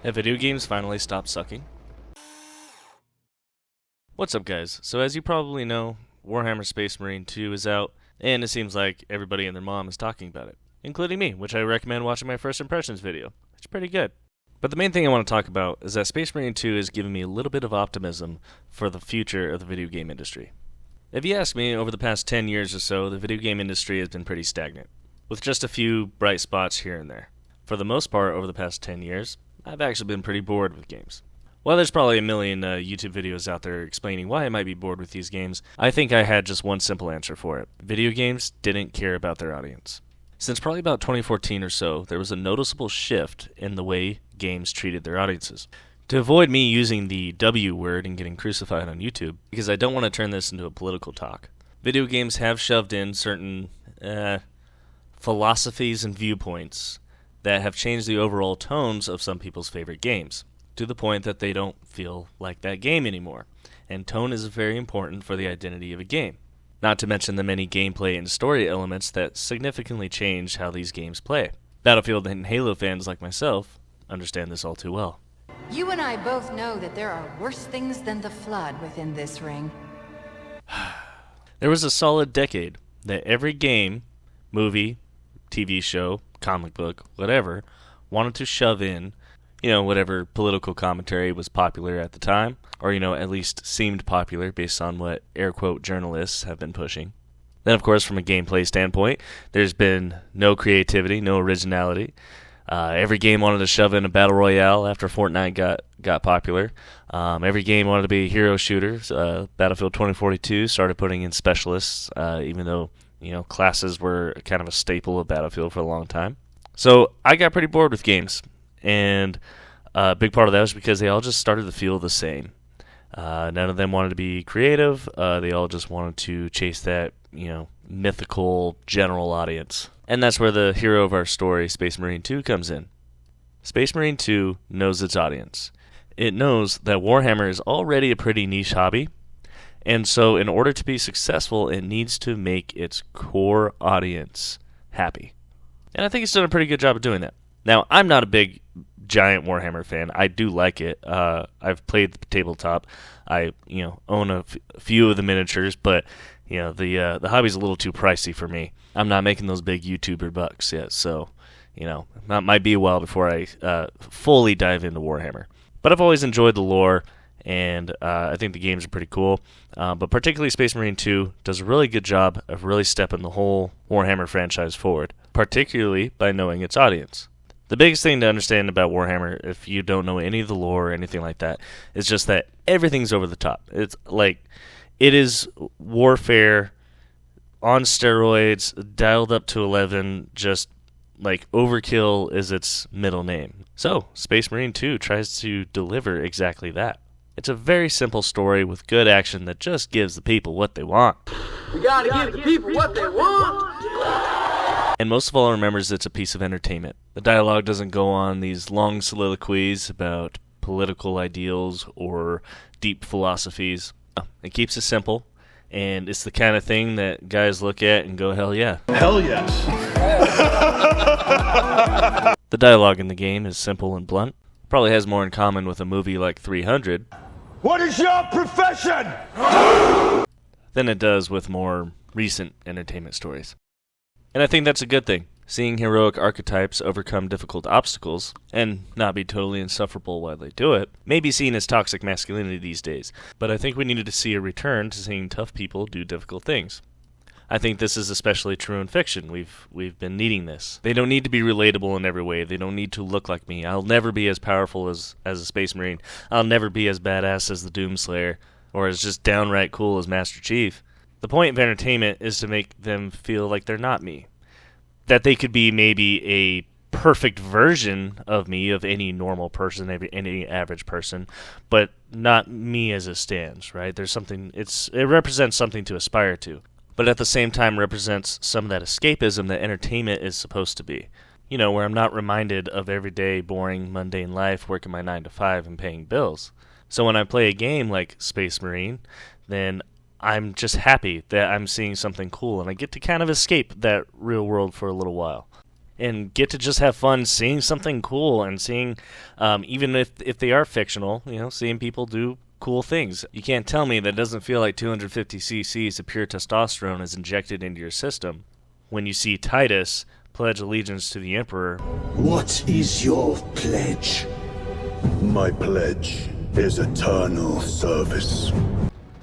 Have video games finally stopped sucking? What's up, guys? So as you probably know, Warhammer Space Marine 2 is out, and it seems like everybody and their mom is talking about it, including me, which I recommend watching my first impressions video. It's pretty good. But the main thing I want to talk about is that Space Marine 2 has given me a little bit of optimism for the future of the video game industry. If you ask me, over the past 10 years or so, the video game industry has been pretty stagnant, with just a few bright spots here and there. For the most part, over the past 10 years, I've actually been pretty bored with games. While there's probably a million YouTube videos out there explaining why I might be bored with these games, I think I had just one simple answer for it. Video games didn't care about their audience. Since probably about 2014 or so, there was a noticeable shift in the way games treated their audiences. To avoid me using the W word and getting crucified on YouTube, because I don't want to turn this into a political talk, video games have shoved in certain philosophies and viewpoints that have changed the overall tones of some people's favorite games, to the point that they don't feel like that game anymore. And tone is very important for the identity of a game. Not to mention the many gameplay and story elements that significantly change how these games play. Battlefield and Halo fans like myself understand this all too well. You and I both know that there are worse things than the Flood within this ring. There was a solid decade that every game, movie, TV show, comic book, whatever, wanted to shove in, whatever political commentary was popular at the time, or, at least seemed popular based on what air quote journalists have been pushing. Then, of course, from a gameplay standpoint, there's been no creativity, no originality. Every game wanted to shove in a battle royale after Fortnite got popular. Every game wanted to be a hero shooter. Battlefield 2042 started putting in specialists, even though classes were kind of a staple of Battlefield for a long time. So I got pretty bored with games, and a big part of that was because they all just started to feel the same. None of them wanted to be creative. They all just wanted to chase that, mythical general audience. And that's where the hero of our story, Space Marine 2, comes in. Space Marine 2 knows its audience. It knows that Warhammer is already a pretty niche hobby, and so in order to be successful, it needs to make its core audience happy. And I think it's done a pretty good job of doing that. Now, I'm not a big, giant Warhammer fan. I do like it. I've played the tabletop. I, own a few of the miniatures, but, the hobby's a little too pricey for me. I'm not making those big YouTuber bucks yet, so, that might be a while before I fully dive into Warhammer. But I've always enjoyed the lore, and I think the games are pretty cool. But particularly Space Marine 2 does a really good job of really stepping the whole Warhammer franchise forward, particularly by knowing its audience. The biggest thing to understand about Warhammer, if you don't know any of the lore or anything like that, is just that everything's over the top. It's like, it is warfare on steroids, dialed up to 11, just like overkill is its middle name. So, Space Marine 2 tries to deliver exactly that. It's a very simple story with good action that just gives the people what they want. We gotta give the people what they want! And most of all, remembers it's a piece of entertainment. The dialogue doesn't go on these long soliloquies about political ideals or deep philosophies. It keeps it simple, and it's the kind of thing that guys look at and go, hell yeah. Hell yes. The dialogue in the game is simple and blunt. Probably has more in common with a movie like 300 What is your profession? than it does with more recent entertainment stories. And I think that's a good thing. Seeing heroic archetypes overcome difficult obstacles, and not be totally insufferable while they do it, may be seen as toxic masculinity these days, but I think we needed to see a return to seeing tough people do difficult things. I think this is especially true in fiction. We've been needing this. They don't need to be relatable in every way. They don't need to look like me. I'll never be as powerful as a Space Marine. I'll never be as badass as the Doomslayer, or as just downright cool as Master Chief. The point of entertainment is to make them feel like they're not me. That they could be maybe a perfect version of me, of any normal person, any average person, but not me as it stands, right? There's something, it represents something to aspire to, but at the same time represents some of that escapism that entertainment is supposed to be. Where I'm not reminded of everyday, boring, mundane life, working my 9 to 5 and paying bills. So when I play a game like Space Marine, then I'm just happy that I'm seeing something cool, and I get to kind of escape that real world for a little while. and get to just have fun seeing something cool and seeing, even if they are fictional, seeing people do cool things. You can't tell me that it doesn't feel like 250 cc's of pure testosterone is injected into your system when you see Titus pledge allegiance to the Emperor. What is your pledge? My pledge is eternal service.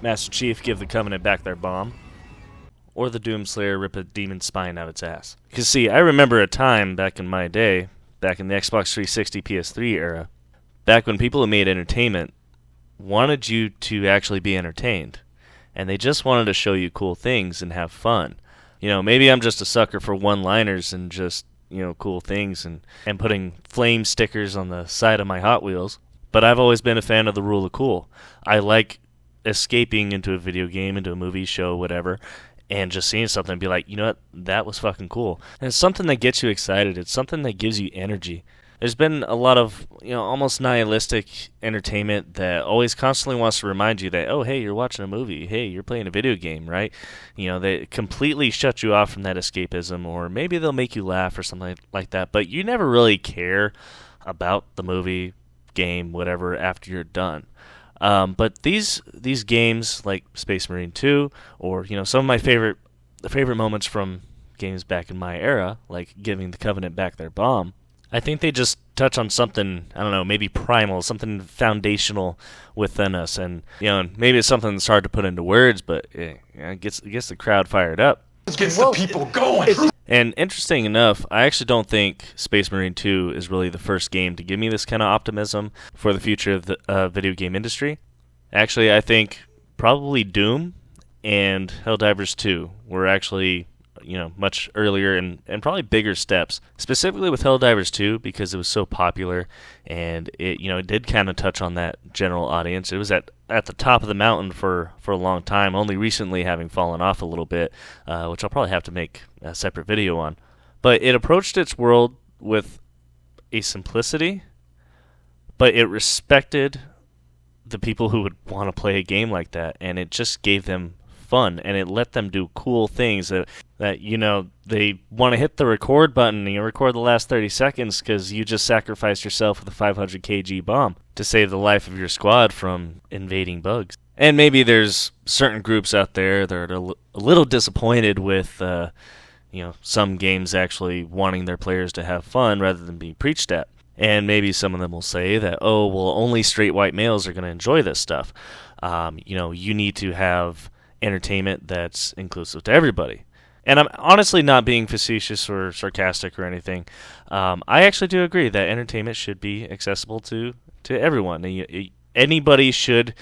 Master Chief give the Covenant back their bomb, or the Doomslayer rip a demon's spine out its ass. Because see, I remember a time back in my day, back in the Xbox 360 PS3 era, back when people who made entertainment wanted you to actually be entertained, and they just wanted to show you cool things and have fun. Maybe I'm just a sucker for one-liners and just, cool things and putting flame stickers on the side of my Hot Wheels, but I've always been a fan of the rule of cool. I like escaping into a video game, into a movie, show, whatever, and just seeing something and be like, you know what, that was fucking cool. And it's something that gets you excited. It's something that gives you energy. There's been a lot of, almost nihilistic entertainment that always constantly wants to remind you that, oh, hey, you're watching a movie. Hey, you're playing a video game, right? They completely shut you off from that escapism, or maybe they'll make you laugh or something like that. But you never really care about the movie, game, whatever, after you're done. But these games like Space Marine 2, or some of my favorite moments from games back in my era, like giving the Covenant back their bomb, I think they just touch on something, I don't know, maybe primal, something foundational within us, and maybe it's something that's hard to put into words, but it gets the crowd fired up. It gets the people going. And interesting enough, I actually don't think Space Marine 2 is really the first game to give me this kind of optimism for the future of the video game industry. Actually, I think probably Doom and Helldivers 2 were actually, much earlier and probably bigger steps. Specifically with Helldivers 2 because it was so popular and it did kind of touch on that general audience. It was at the top of the mountain for a long time, only recently having fallen off a little bit, which I'll probably have to make a separate video on. But it approached its world with a simplicity, but it respected the people who would want to play a game like that, and it just gave them fun, and it let them do cool things that they want to hit the record button and you record the last 30 seconds because you just sacrificed yourself with a 500 kg bomb to save the life of your squad from invading bugs. And maybe there's certain groups out there that are a little disappointed with some games actually wanting their players to have fun rather than being preached at. And maybe some of them will say that, oh, well, only straight white males are going to enjoy this stuff. You need to have entertainment that's inclusive to everybody. And I'm honestly not being facetious or sarcastic or anything. I actually do agree that entertainment should be accessible to everyone. Anybody should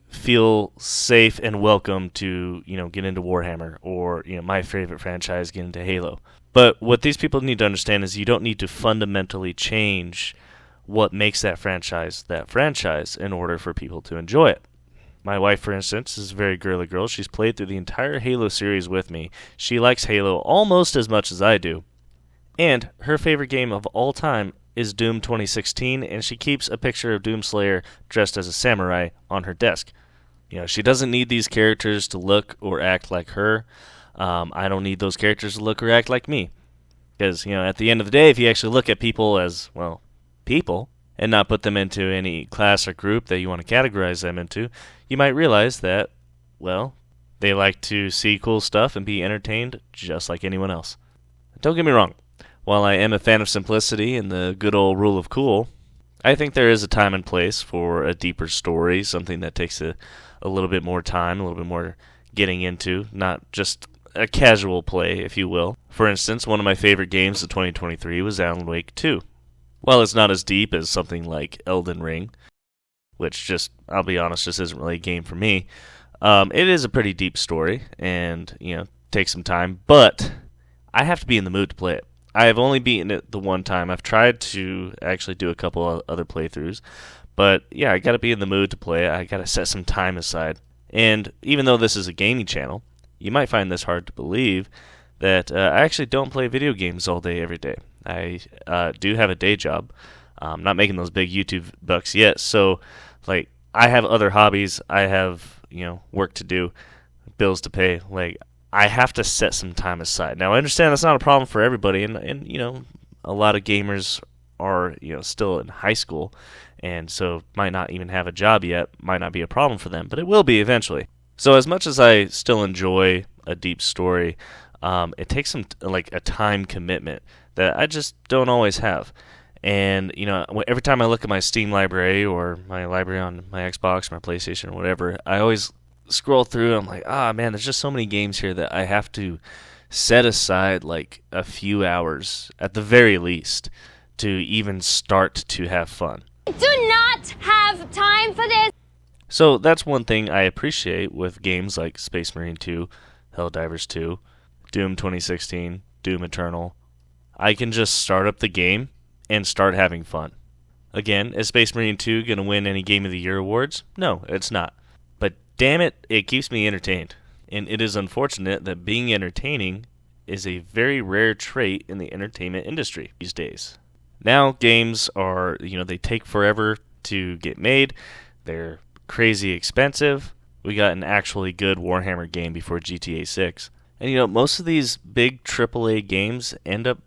feel safe and welcome to get into Warhammer or my favorite franchise, get into Halo. But what these people need to understand is you don't need to fundamentally change what makes that franchise in order for people to enjoy it. My wife, for instance, is a very girly girl. She's played through the entire Halo series with me. She likes Halo almost as much as I do. And her favorite game of all time is Doom 2016, and she keeps a picture of Doomslayer dressed as a samurai on her desk. She doesn't need these characters to look or act like her. I don't need those characters to look or act like me. Because, at the end of the day, if you actually look at people as, well, people, and not put them into any class or group that you want to categorize them into, you might realize that, well, they like to see cool stuff and be entertained just like anyone else. Don't get me wrong. While I am a fan of simplicity and the good old rule of cool, I think there is a time and place for a deeper story, something that takes a little bit more time, a little bit more getting into, not just a casual play, if you will. For instance, one of my favorite games of 2023 was Alan Wake 2. While it's not as deep as something like Elden Ring, which I'll be honest, just isn't really a game for me, it is a pretty deep story and, takes some time, but I have to be in the mood to play it. I have only beaten it the one time. I've tried to actually do a couple of other playthroughs, but yeah, I gotta be in the mood to play it. I gotta set some time aside. And even though this is a gaming channel, you might find this hard to believe that I actually don't play video games all day, every day. I do have a day job. I'm not making those big YouTube bucks yet, so I have other hobbies. I have work to do, bills to pay. I have to set some time aside. Now, I understand that's not a problem for everybody, and you know, a lot of gamers are, you know, still in high school, and so might not even have a job yet, might not be a problem for them, but it will be eventually. So as much as I still enjoy a deep story, it takes some like a time commitment that I just don't always have. And, you know, every time I look at my Steam library or my library on my Xbox or my PlayStation or whatever, I always scroll through and I'm like, man, there's just so many games here that I have to set aside like a few hours at the very least to even start to have fun. I do not have time for this. So that's one thing I appreciate with games like Space Marine 2, Helldivers 2, Doom 2016, Doom Eternal. I can just start up the game and start having fun. Again, is Space Marine 2 going to win any Game of the Year awards? No, it's not. But damn it, it keeps me entertained. And it is unfortunate that being entertaining is a very rare trait in the entertainment industry these days. Now, games are, you know, they take forever to get made. They're crazy expensive. We got an actually good Warhammer game before GTA 6. And, you know, most of these big AAA games end up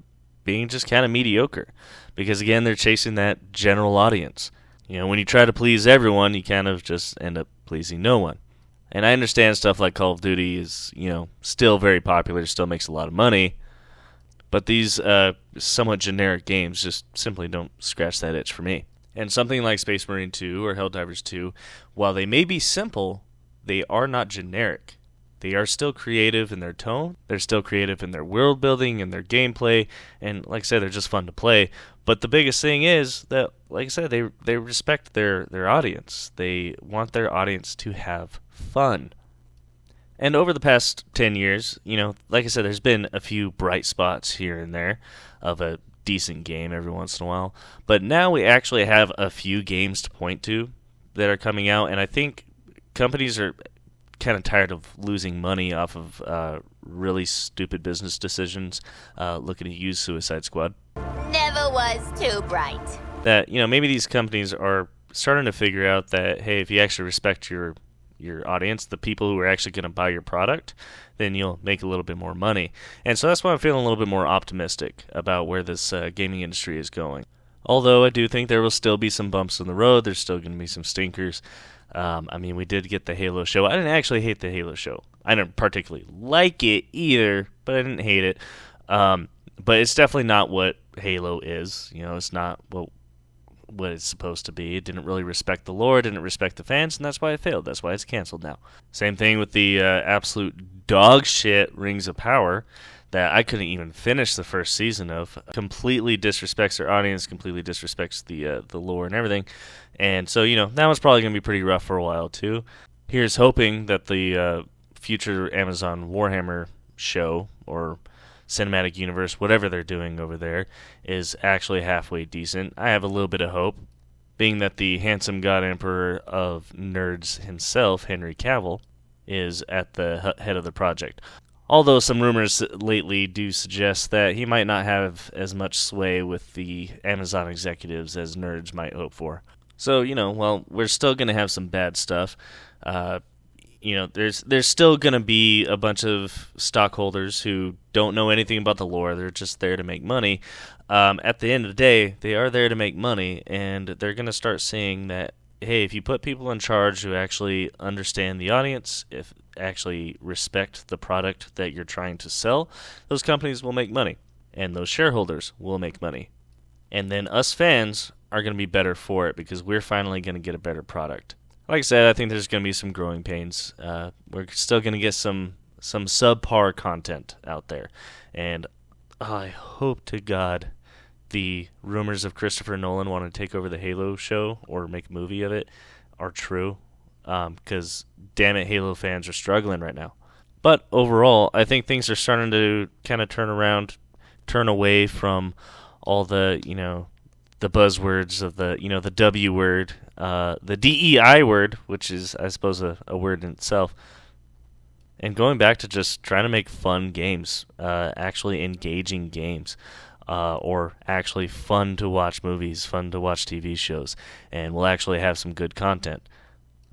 being just kind of mediocre. Because, again, they're chasing that general audience. You know, when you try to please everyone, you kind of just end up pleasing no one. And I understand stuff like Call of Duty is, you know, still very popular, still makes a lot of money. But these somewhat generic games just simply don't scratch that itch for me. And something like Space Marine 2 or Helldivers 2, while they may be simple, they are not generic. They are still creative in their tone, they're still creative in their world building and their gameplay, and like I said, they're just fun to play. But the biggest thing is that, like I said, they respect their audience. They want their audience to have fun. And over the past 10 years, you know, like I said, there's been a few bright spots here and there of a decent game every once in a while. But now we actually have a few games to point to that are coming out, and I think companies are kind of tired of losing money off of really stupid business decisions, looking to use Suicide Squad. Never was too bright. That, you know, maybe these companies are starting to figure out that, hey, if you actually respect your audience, the people who are actually going to buy your product, then you'll make a little bit more money. And so that's why I'm feeling a little bit more optimistic about where this gaming industry is going. Although I do think there will still be some bumps in the road, there's still going to be some stinkers. I mean, we did get the Halo show. I didn't actually hate the Halo show. I didn't particularly like it either, but I didn't hate it. But it's definitely not what Halo is. You know, it's not what it's supposed to be. It didn't really respect the lore, didn't respect the fans, and that's why it failed. That's why it's canceled now. Same thing with the absolute dog shit Rings of Power that I couldn't even finish the first season of. Completely disrespects their audience, completely disrespects the lore and everything. And so, you know, that one's probably going to be pretty rough for a while too. Here's hoping that the future Amazon Warhammer show or cinematic universe, whatever they're doing over there, is actually halfway decent. I have a little bit of hope, being that the handsome god emperor of nerds himself, Henry Cavill, is at the head of the project. Although some rumors lately do suggest that he might not have as much sway with the Amazon executives as nerds might hope for. So, you know, well, we're still going to have some bad stuff. You know, there's still going to be a bunch of stockholders who don't know anything about the lore. They're just there to make money. At the end of the day, they are there to make money, and they're going to start seeing that, hey, if you put people in charge who actually understand the audience, if actually respect the product that you're trying to sell, those companies will make money, and those shareholders will make money. And then us fans are going to be better for it because we're finally going to get a better product. Like I said, I think there's going to be some growing pains. We're still going to get some subpar content out there. And I hope to God the rumors of Christopher Nolan wanting to take over the Halo show or make a movie of it are true. Because, damn it, Halo fans are struggling right now. But overall, I think things are starting to kind of turn away from all the, you know, the buzzwords of the, you know, the W word, the DEI word, which is, I suppose, a word in itself, and going back to just trying to make fun games, actually engaging games, or actually fun to watch movies, fun to watch TV shows, and we'll actually have some good content.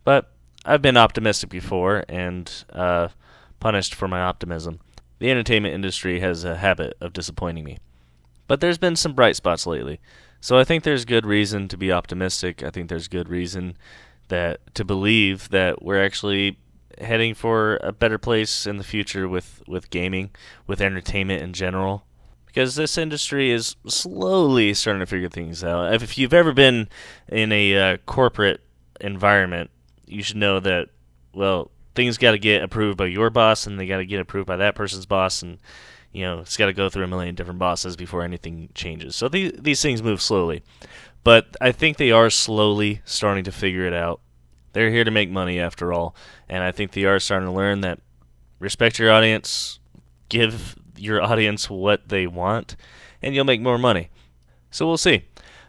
But I've been optimistic before, and part punished for my optimism. The entertainment industry has a habit of disappointing me. But there's been some bright spots lately. So I think there's good reason to be optimistic. I think there's good reason to believe that we're actually heading for a better place in the future with gaming, with entertainment in general. Because this industry is slowly starting to figure things out. If you've ever been in a corporate environment, you should know that, well, things got to get approved by your boss, and they got to get approved by that person's boss, and it's got to go through a million different bosses before anything changes. So these things move slowly. But I think they are slowly starting to figure it out. They're here to make money after all, and I think they are starting to learn that respect your audience, give your audience what they want, and you'll make more money. So we'll see.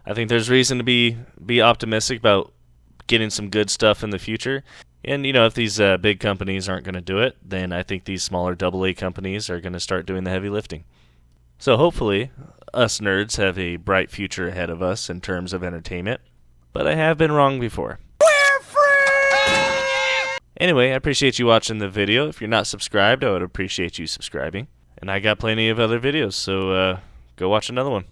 I think there's reason to be optimistic about getting some good stuff in the future. And, if these big companies aren't going to do it, then I think these smaller AA companies are going to start doing the heavy lifting. So hopefully, us nerds have a bright future ahead of us in terms of entertainment. But I have been wrong before. We're free! Anyway, I appreciate you watching the video. If you're not subscribed, I would appreciate you subscribing. And I got plenty of other videos, so go watch another one.